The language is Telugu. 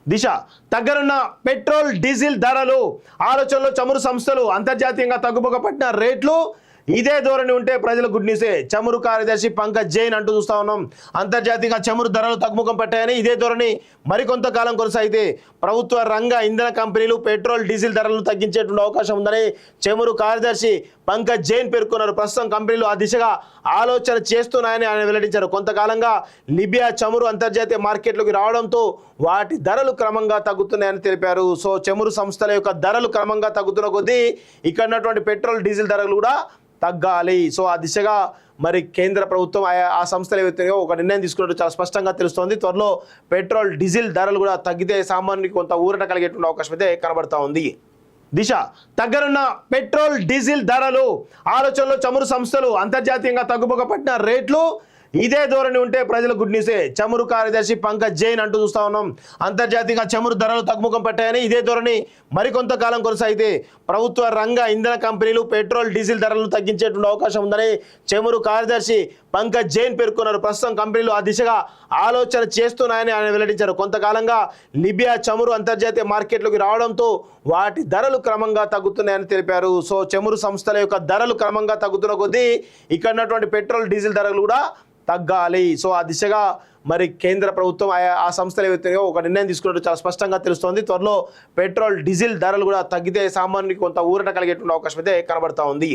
దిశ తగ్గనున్న పెట్రోల్ డీజిల్ ధరలు ఆలోచనలో చమురు సంస్థలు అంతర్జాతీయంగా తగ్గుముఖ పట్టిన రేట్లు ఇదే ధోరణి ఉంటే ప్రజల గుడ్ న్యూసే. చమురు కార్యదర్శి పంకజ్ జైన్ అంటూ చూస్తా ఉన్నాం. అంతర్జాతీయంగా చమురు ధరలు తగ్గుముఖం పట్టాయని ఇదే ధోరణి మరికొంతకాలం కొనసాగితే ప్రభుత్వ రంగ ఇంధన కంపెనీలు పెట్రోల్ డీజిల్ ధరలను తగ్గించేటువంటి అవకాశం ఉందని చమురు కార్యదర్శి పంకజ్ జైన్ పేర్కొన్నారు. ప్రస్తుతం కంపెనీలు ఆ దిశగా ఆలోచన చేస్తున్నాయని ఆయన వెల్లడించారు. కొంతకాలంగా లిబియా చమురు అంతర్జాతీయ మార్కెట్లోకి రావడంతో వాటి ధరలు క్రమంగా తగ్గుతున్నాయని తెలిపారు. సో చమురు సంస్థల యొక్క ధరలు క్రమంగా తగ్గుతున్న కొద్దీ ఇక్కడ ఉన్నటువంటి పెట్రోల్ డీజిల్ ధరలు కూడా తగ్గాలి. సో ఆ దిశగా మరి కేంద్ర ప్రభుత్వం ఆ సంస్థలు ఏవైతే ఒక నిర్ణయం తీసుకున్నట్టు చాలా స్పష్టంగా తెలుస్తోంది. త్వరలో పెట్రోల్ డీజిల్ ధరలు కూడా తగ్గితే సామాన్యునికి కొంత ఊరట కలిగేటువంటి అవకాశం అయితే కనబడతా ఉంది. దిశ తగ్గనున్న పెట్రోల్ డీజిల్ ధరలు ఆలోచనలో చమురు సంస్థలు అంతర్జాతీయంగా తగ్గుముఖ పట్టిన రేట్లు ఇదే ధోరణి ఉంటే ప్రజల గుడ్ న్యూసే. చమురు కార్యదర్శి పంకజ్ జైన్ అంటూ చూస్తా ఉన్నాం. అంతర్జాతీయంగా చమురు ధరలు తగ్గుముఖం పట్టాయని ఇదే ధోరణి మరికొంతకాలం కొనసాగితే ప్రభుత్వ రంగ ఇంధన కంపెనీలు పెట్రోల్ డీజిల్ ధరలను తగ్గించేటువంటి అవకాశం ఉందని చమురు కార్యదర్శి పంకజ్ జైన్ పేర్కొన్నారు. ప్రస్తుతం కంపెనీలు ఆ దిశగా ఆలోచన చేస్తున్నాయని ఆయన వెల్లడించారు. కొంతకాలంగా లిబియా చమురు అంతర్జాతీయ మార్కెట్లోకి రావడంతో వాటి ధరలు క్రమంగా తగ్గుతున్నాయని తెలిపారు. సో చమురు సంస్థల యొక్క ధరలు క్రమంగా తగ్గుతున్న కొద్దీ ఇక్కడ ఉన్నటువంటి పెట్రోల్ డీజిల్ ధరలు కూడా తగ్గాలి. సో ఆ దిశగా మరి కేంద్ర ప్రభుత్వం ఆ సంస్థలు ఏవైతే ఒక నిర్ణయం తీసుకున్నట్టు చాలా స్పష్టంగా తెలుస్తోంది. త్వరలో పెట్రోల్ డీజిల్ ధరలు కూడా తగ్గితే సామాన్యునికి కొంత ఊరట కలిగేటువంటి అవకాశం అయితే కనబడతా ఉంది.